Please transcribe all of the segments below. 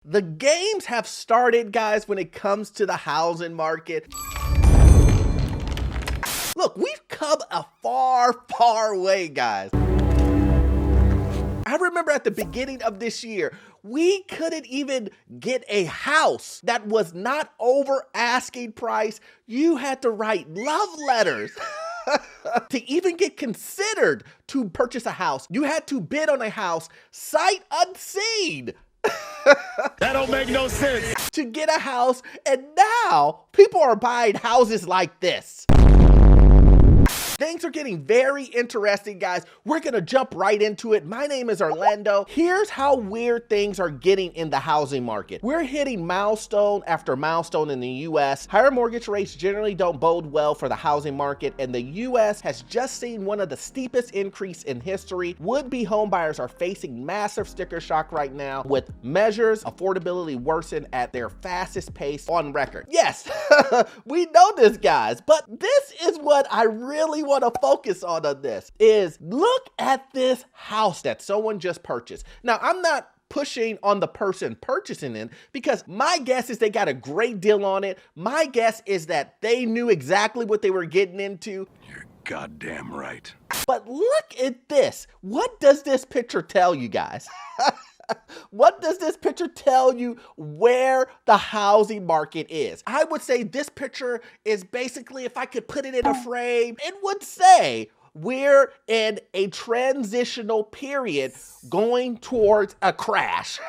The games have started, guys, when it comes to the housing market. Look, we've come a far way, guys. I remember at the beginning of this year, we couldn't even get a house that was not over asking price. You had to write love letters. To even get considered to purchase a house, you had to bid on a house sight unseen. That don't make no sense. To get a house, and now people are buying houses like this. Things are getting very interesting, guys. We're gonna jump right into it. My name is Orlando. Here's how weird things are getting in the housing market. We're hitting milestone after milestone in the US. Higher mortgage rates generally don't bode well for the housing market, and the US has just seen one of the steepest increase in history. Would-be homebuyers are facing massive sticker shock right now, with measures affordability worsen at their fastest pace on record. Yes, we know this, guys, but this is what I really want to focus on this is look at this house that someone just purchased. Now, I'm not pushing on the person purchasing it because my guess is they got a great deal on it. My guess is that they knew exactly what they were getting into. You're goddamn right. But look at this. What does this picture tell you, guys? What does this picture tell you where the housing market is? I would say this picture is basically, if I could put it in a frame, it would say we're in a transitional period going towards a crash.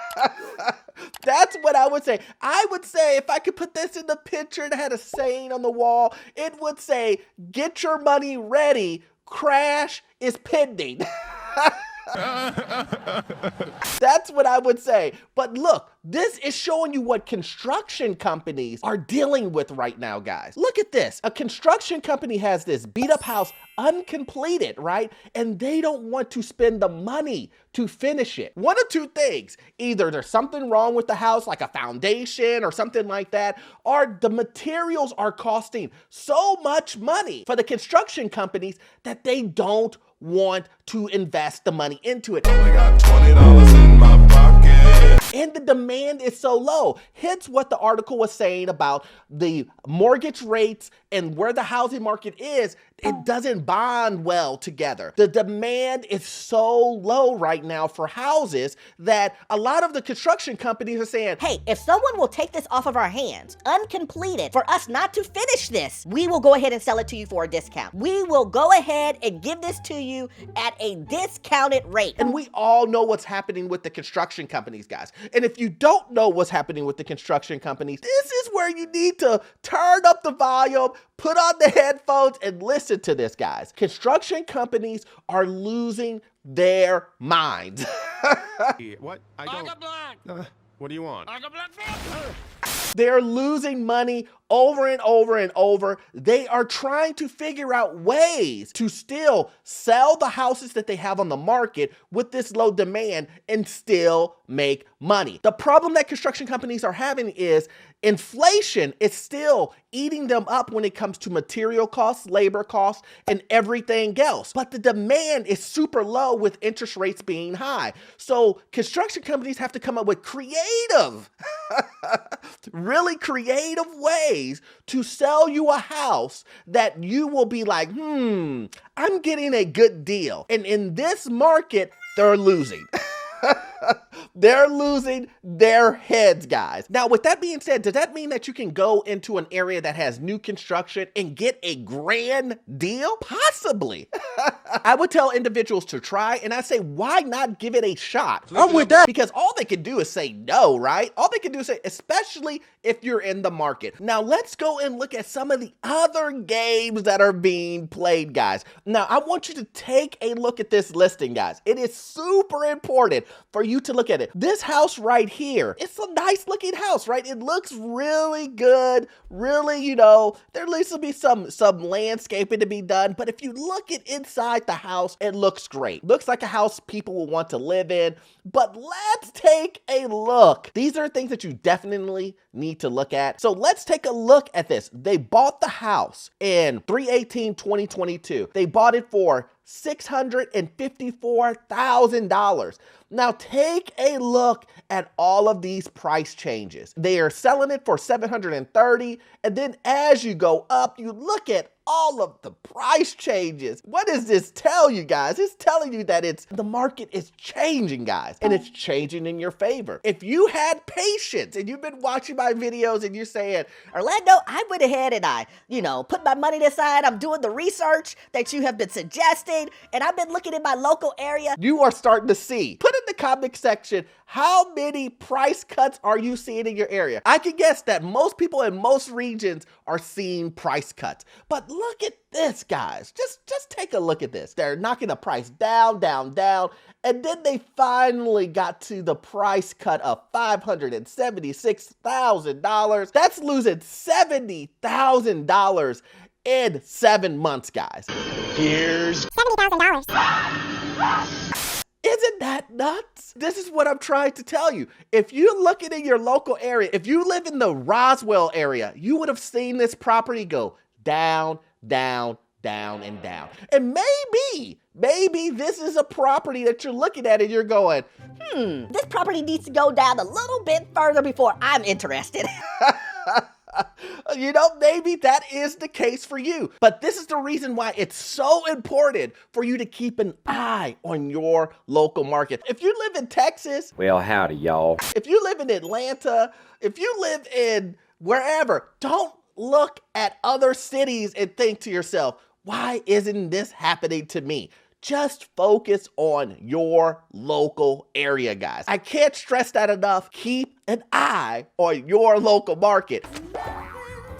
That's what I would say. I would say if I could put this in the picture and had a saying on the wall, it would say, get your money ready, crash is pending. That's what I would say. But look, this is showing you what construction companies are dealing with right now, guys. Look at this. A construction company has this beat up house uncompleted, right? And they don't want to spend the money to finish it. One of two things. Either there's something wrong with the house, like a foundation or something like that, or the materials are costing so much money for the construction companies that they don't want to invest the money into it. Only got $20 in my pocket. And the demand is so low. Hence what the article was saying about the mortgage rates and where the housing market is. It doesn't bond well together. The demand is so low right now for houses that a lot of the construction companies are saying, hey, if someone will take this off of our hands, uncompleted, for us not to finish this, we will go ahead and sell it to you for a discount. We will go ahead and give this to you at a discounted rate. And we all know what's happening with the construction companies, guys. And if you don't know what's happening with the construction companies, this is where you need to turn up the volume, put on the headphones, and listen to this, guys. Construction companies are losing their minds. What? I don't. What do you want? They're losing money over and over and over. They are trying to figure out ways to still sell the houses that they have on the market with this low demand and still make money. The problem that construction companies are having is inflation is still eating them up when it comes to material costs, labor costs, and everything else. But the demand is super low with interest rates being high. So construction companies have to come up with creative, really creative ways to sell you a house that you will be like, I'm getting a good deal. And in this market, they're losing. They're losing their heads, guys. Now, with that being said, does that mean that you can go into an area that has new construction and get a grand deal? Possibly. I would tell individuals to try, and I say, why not give it a shot? I'm with that. Because all they can do is say no, right? All they can do is say, especially if you're in the market. Now, let's go and look at some of the other games that are being played, guys. Now, I want you to take a look at this listing, guys. It is super important for you to look at it. This house right here, it's a nice looking house, right? It looks really good, really, there needs to be some landscaping to be done, but if you look at inside the house, it looks great. Looks like a house people will want to live in, but let's take a look. These are things that you definitely need to look at. So let's take a look at this. They bought the house in 3/18/2022. They bought it for $654,000. Now take a look at all of these price changes. They are selling it for $730,000, and then as you go up, you look at all of the price changes. What does this tell you guys? It's telling you that the market is changing, guys, and it's changing in your favor. If you had patience and you've been watching my videos and you're saying, Orlando, I went ahead and I, put my money aside. I'm doing the research that you have been suggesting, and I've been looking in my local area. You are starting to see. Put in the comment section, how many price cuts are you seeing in your area? I can guess that most people in most regions are seeing price cuts. But look at this, guys. Just take a look at this. They're knocking the price down, down, down. And then they finally got to the price cut of $576,000. That's losing $70,000 in 7 months, guys. Here's $70,000. Isn't that nuts? This is what I'm trying to tell you. If you're looking in your local area, if you live in the Roswell area, you would have seen this property go down, down, down, and down. And maybe this is a property that you're looking at and you're going, this property needs to go down a little bit further before I'm interested. Maybe that is the case for you. But this is the reason why it's so important for you to keep an eye on your local market. If you live in Texas, well, howdy, y'all. If you live in Atlanta, if you live in wherever, don't look at other cities and think to yourself, why isn't this happening to me? Just focus on your local area, guys. I can't stress that enough. Keep an eye on your local market.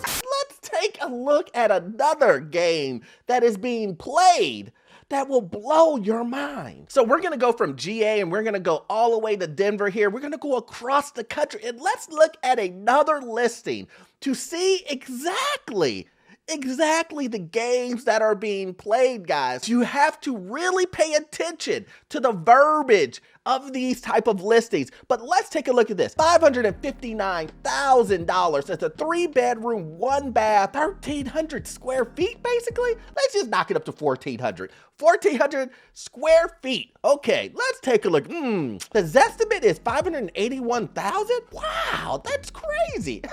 Let's take a look at another game that is being played that will blow your mind. So we're gonna go from GA and we're gonna go all the way to Denver here. We're gonna go across the country and let's look at another listing to see exactly the games that are being played, guys. You have to really pay attention to the verbiage of these type of listings. But let's take a look at this. $559,000. It's a 3-bedroom, 1-bath, 1,300 square feet, basically. Let's just knock it up to 1,400. 1,400 square feet. Okay, let's take a look. The Zestimate is $581,000. Wow, that's crazy.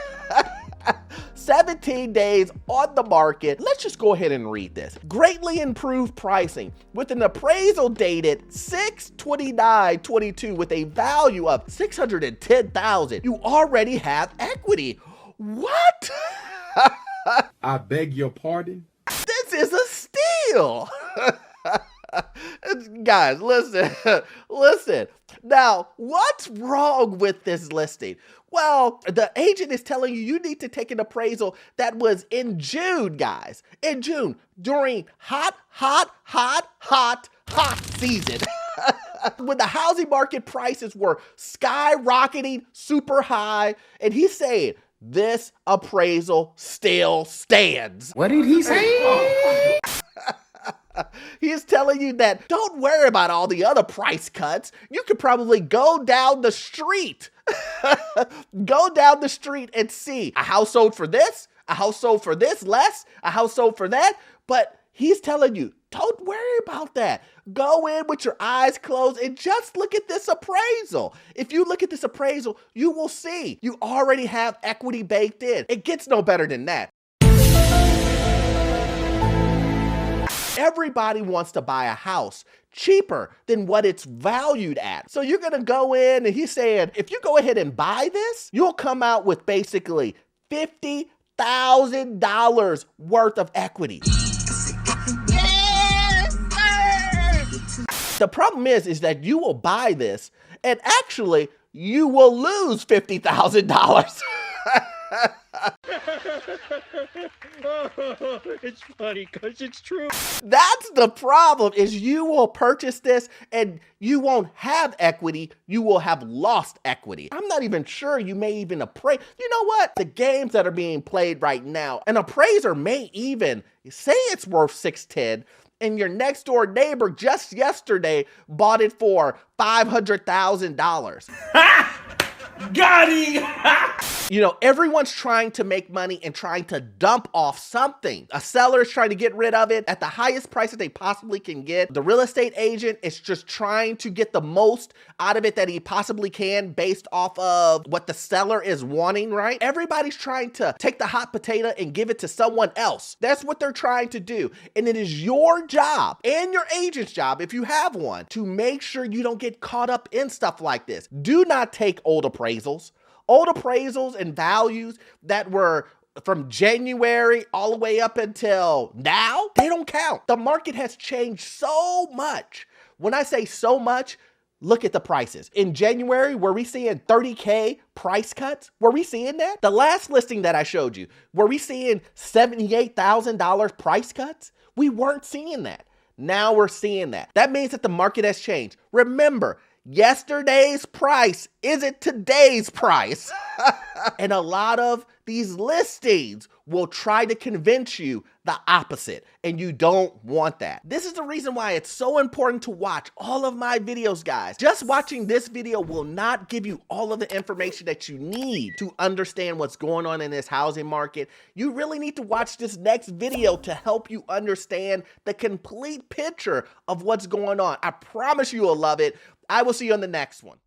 17 days on the market. Let's just go ahead and read this. Greatly improved pricing with an appraisal dated 6/29/22 with a value of $610,000. You already have equity. What? I beg your pardon? This is a steal. Guys, listen. Now, what's wrong with this listing? Well, the agent is telling you need to take an appraisal that was in June, guys. In June, during hot season. When the housing market prices were skyrocketing super high, and he's saying this appraisal still stands. What did he say? He's telling you that don't worry about all the other price cuts. You could probably go down the street. Go down the street and see a house sold for this, a house sold for this less, a house sold for that. But he's telling you, don't worry about that. Go in with your eyes closed and just look at this appraisal. If you look at this appraisal, you will see you already have equity baked in. It gets no better than that. Everybody wants to buy a house cheaper than what it's valued at. So you're gonna go in and he's saying, if you go ahead and buy this, you'll come out with basically $50,000 worth of equity. Yes, sir! The problem is that you will buy this and actually you will lose $50,000. It's funny because it's true. That's the problem, is you will purchase this and you won't have equity. You will have lost equity. I'm not even sure you may even appraise. You know what? The games that are being played right now, an appraiser may even say it's worth $610, and your next door neighbor just yesterday bought it for $500,000. Got him! You know, everyone's trying to make money and trying to dump off something. A seller is trying to get rid of it at the highest price that they possibly can get. The real estate agent is just trying to get the most out of it that he possibly can based off of what the seller is wanting, right? Everybody's trying to take the hot potato and give it to someone else. That's what they're trying to do. And it is your job and your agent's job, if you have one, to make sure you don't get caught up in stuff like this. Do not take old appraisals. Old appraisals and values that were from January all the way up until now, they don't count. The market has changed so much. When I say so much, look at the prices. In January, were we seeing 30K price cuts? Were we seeing that? The last listing that I showed you, were we seeing $78,000 price cuts? We weren't seeing that. Now we're seeing that. That means that the market has changed. Remember, yesterday's price isn't today's price. And a lot of these listings will try to convince you the opposite, and you don't want that. This is the reason why it's so important to watch all of my videos, guys. Just watching this video will not give you all of the information that you need to understand what's going on in this housing market. You really need to watch this next video to help you understand the complete picture of what's going on. I promise you will love it. I will see you on the next one.